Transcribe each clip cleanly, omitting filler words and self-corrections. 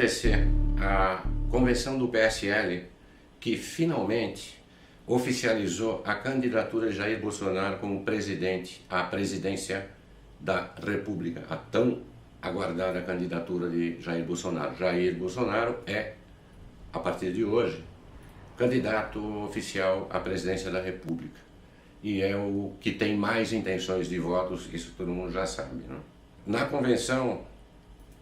acontecer a convenção do PSL, que finalmente oficializou a candidatura de Jair Bolsonaro como presidente à presidência da República, a tão aguardada candidatura de Jair Bolsonaro. Jair Bolsonaro é, a partir de hoje, candidato oficial à presidência da República. E é o que tem mais intenções de votos, isso todo mundo já sabe, né? Na convenção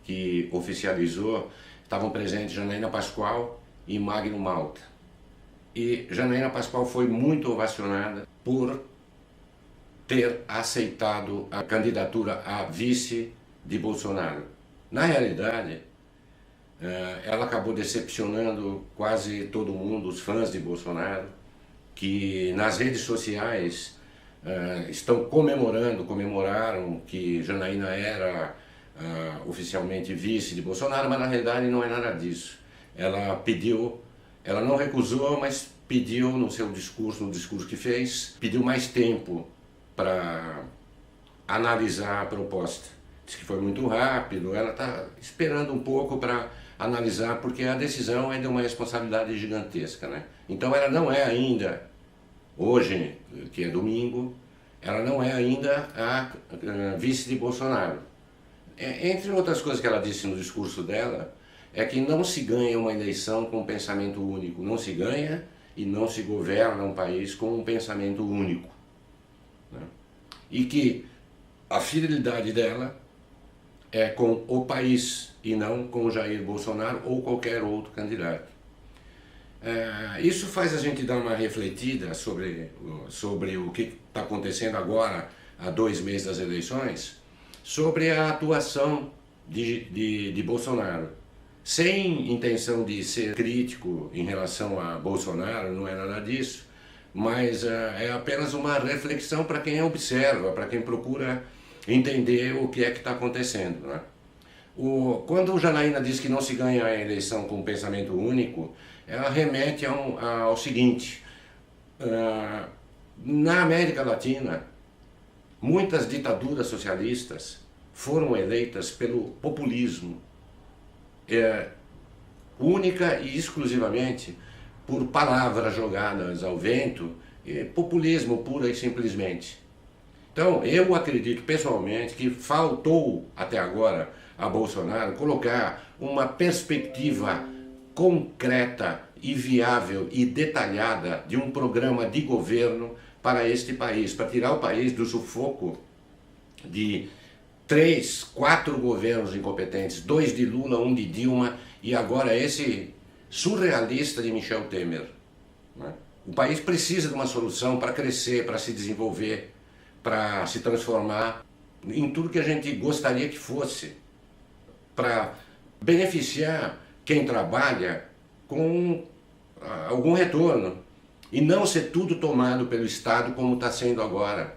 que oficializou, estavam presentes Janaína Pascoal e Magno Malta. E Janaína Pascoal foi muito ovacionada por ter aceitado a candidatura a vice de Bolsonaro. Na realidade, ela acabou decepcionando quase todo mundo, os fãs de Bolsonaro, que nas redes sociais estão comemoraram que Janaína era oficialmente vice de Bolsonaro, mas na realidade não é nada disso. Ela pediu, ela não recusou, mas pediu no seu discurso, no discurso que fez, pediu mais tempo para analisar a proposta. Disse que foi muito rápido, ela está esperando um pouco para analisar, porque a decisão é de uma responsabilidade gigantesca, né? Então ela não é ainda, hoje, que é domingo, ela não é ainda a vice de Bolsonaro. Entre outras coisas que ela disse no discurso dela, é que não se ganha uma eleição com um pensamento único, não se ganha e não se governa um país com um pensamento único, né? E que a fidelidade dela é com o país e não com o Jair Bolsonaro ou qualquer outro candidato. Isso faz a gente dar uma refletida sobre o que está acontecendo agora, há 2 meses das eleições, sobre a atuação de Bolsonaro. Sem intenção de ser crítico em relação a Bolsonaro, não é nada disso, mas é apenas uma reflexão para quem observa, para quem procura entender o que é que está acontecendo, né? Quando Janaína diz que não se ganha a eleição com um pensamento único, ela remete ao seguinte: na América Latina, muitas ditaduras socialistas foram eleitas pelo populismo, única e exclusivamente por palavras jogadas ao vento, populismo pura e simplesmente. Então, eu acredito pessoalmente que faltou até agora a Bolsonaro colocar uma perspectiva concreta e viável e detalhada de um programa de governo para este país, para tirar o país do sufoco de 3, 4 governos incompetentes, 2 de Lula, 1 de Dilma e agora esse surrealista de Michel Temer, né? O país precisa de uma solução para crescer, para se desenvolver, para se transformar em tudo que a gente gostaria que fosse, para beneficiar quem trabalha com algum retorno e não ser tudo tomado pelo Estado como está sendo agora.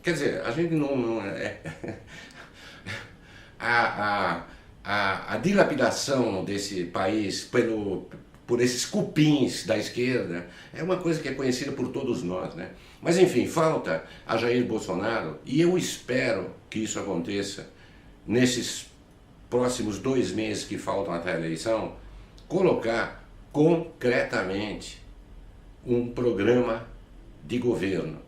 Quer dizer, a gente não é... A dilapidação desse país por esses cupins da esquerda é uma coisa que é conhecida por todos nós, né? Mas enfim, falta a Jair Bolsonaro, e eu espero que isso aconteça nesses próximos 2 meses que faltam até a eleição, colocar concretamente um programa de governo,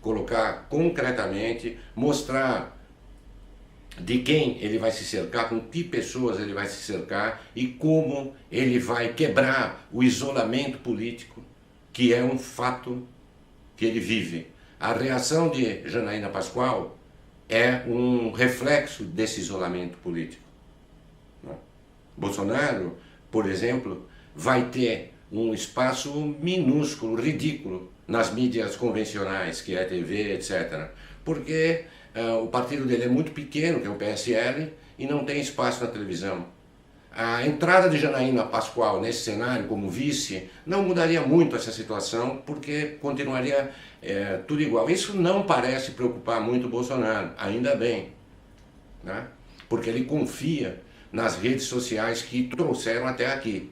colocar concretamente, mostrar de quem ele vai se cercar, com que pessoas ele vai se cercar e como ele vai quebrar o isolamento político, que é um fato que ele vive. A reação de Janaína Pascoal é um reflexo desse isolamento político. Bolsonaro, por exemplo, vai ter um espaço minúsculo, ridículo, nas mídias convencionais, que é a TV, etc. Porque o partido dele é muito pequeno, que é o PSL, e não tem espaço na televisão. A entrada de Janaína Pascoal nesse cenário como vice não mudaria muito essa situação, porque continuaria tudo igual. Isso não parece preocupar muito o Bolsonaro, ainda bem, né? Porque ele confia nas redes sociais que trouxeram até aqui.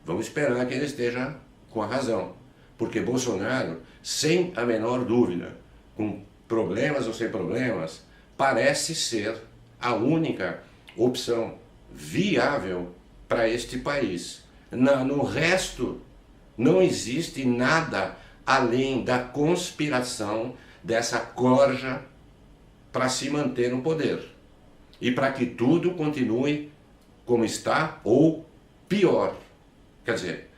Vamos esperar que ele esteja com a razão, porque Bolsonaro, sem a menor dúvida, com problemas ou sem problemas, parece ser a única opção viável para este país. No resto, não existe nada além da conspiração dessa corja para se manter no poder e para que tudo continue como está ou pior. Quer dizer,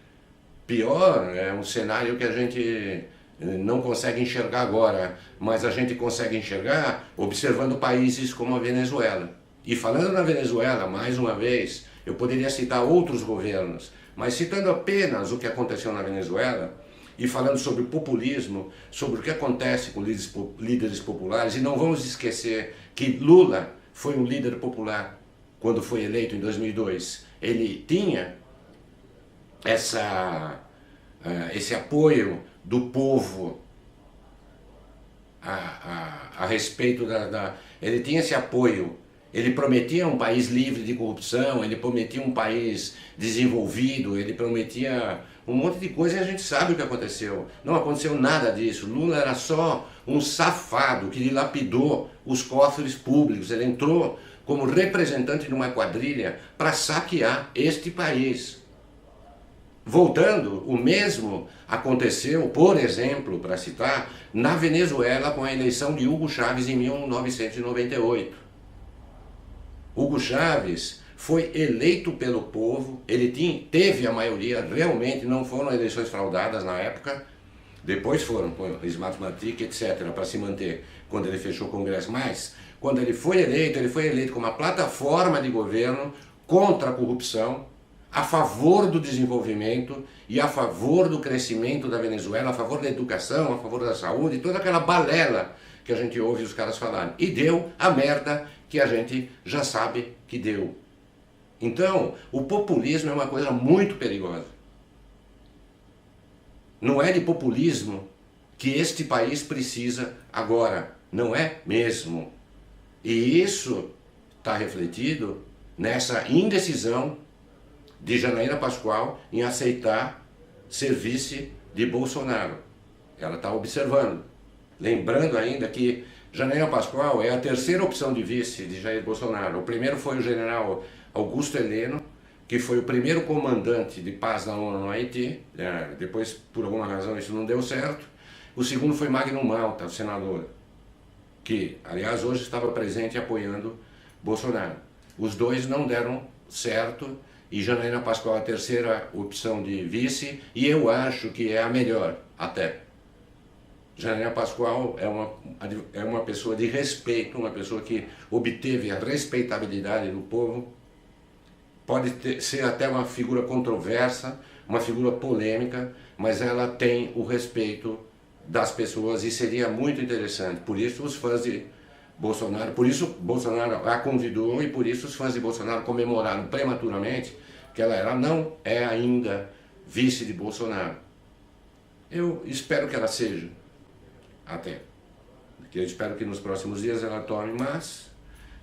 pior é um cenário que a gente não consegue enxergar agora, mas a gente consegue enxergar observando países como a Venezuela. E falando na Venezuela, mais uma vez, eu poderia citar outros governos, mas citando apenas o que aconteceu na Venezuela e falando sobre o populismo, sobre o que acontece com líderes populares, e não vamos esquecer que Lula foi um líder popular quando foi eleito em 2002. Ele tinha esse apoio do povo a respeito ele tinha esse apoio. Ele prometia um país livre de corrupção, ele prometia um país desenvolvido, ele prometia um monte de coisa e a gente sabe o que aconteceu. Não aconteceu nada disso. Lula era só um safado que dilapidou os cofres públicos. Ele entrou como representante de uma quadrilha para saquear este país. Voltando, o mesmo aconteceu, por exemplo, para citar, na Venezuela com a eleição de Hugo Chávez em 1998. Hugo Chávez foi eleito pelo povo, ele teve a maioria, realmente não foram eleições fraudadas na época, depois foram com Smatmatic, etc., para se manter quando ele fechou o Congresso, mas quando ele foi eleito com uma plataforma de governo contra a corrupção, a favor do desenvolvimento e a favor do crescimento da Venezuela, a favor da educação, a favor da saúde, toda aquela balela que a gente ouve os caras falarem. E deu a merda que a gente já sabe que deu. Então, o populismo é uma coisa muito perigosa. Não é de populismo que este país precisa agora, não é mesmo. E isso está refletido nessa indecisão de Janaína Pascoal em aceitar ser vice de Bolsonaro. Ela está observando. Lembrando ainda que Janaína Pascoal é a terceira opção de vice de Jair Bolsonaro. O primeiro foi o general Augusto Heleno, que foi o primeiro comandante de paz da ONU no Haiti. Depois, por alguma razão, isso não deu certo. O segundo foi Magno Malta, o senador, que, aliás, hoje estava presente apoiando Bolsonaro. Os dois não deram certo e Janaína Pascoal é a terceira opção de vice e eu acho que é a melhor até. Janaína Pascoal é uma pessoa de respeito, uma pessoa que obteve a respeitabilidade do povo, pode ser até uma figura controversa, uma figura polêmica, mas ela tem o respeito das pessoas e seria muito interessante. Por isso os fãs de Bolsonaro, por isso Bolsonaro a convidou e por isso os fãs de Bolsonaro comemoraram prematuramente que ela não é ainda vice de Bolsonaro. Eu espero que ela seja. Até. Eu espero que nos próximos dias ela tome, mas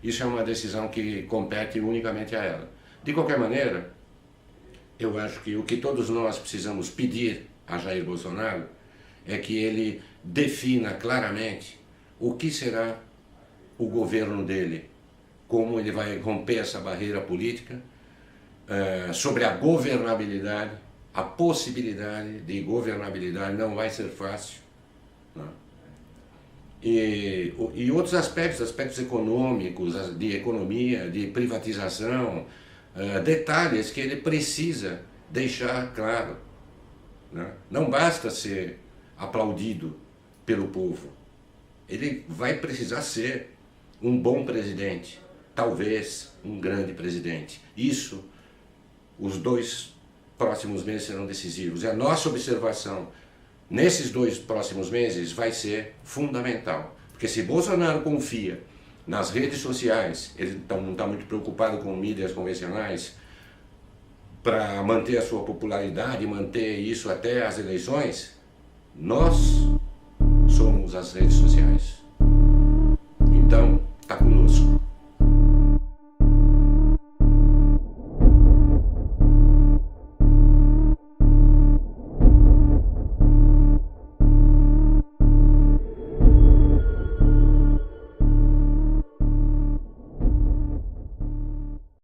isso é uma decisão que compete unicamente a ela. De qualquer maneira, eu acho que o que todos nós precisamos pedir a Jair Bolsonaro é que ele defina claramente o que será o governo dele, como ele vai romper essa barreira política, sobre a governabilidade, a possibilidade de governabilidade não vai ser fácil, né? E outros aspectos econômicos, de economia, de privatização, detalhes que ele precisa deixar claro, né? Não basta ser aplaudido pelo povo, ele vai precisar ser um bom presidente, talvez um grande presidente. Isso, os 2 próximos meses serão decisivos. E a nossa observação nesses 2 próximos meses vai ser fundamental. Porque se Bolsonaro confia nas redes sociais, ele não está muito preocupado com mídias convencionais, para manter a sua popularidade, manter isso até as eleições, nós somos as redes sociais. Então, está conosco.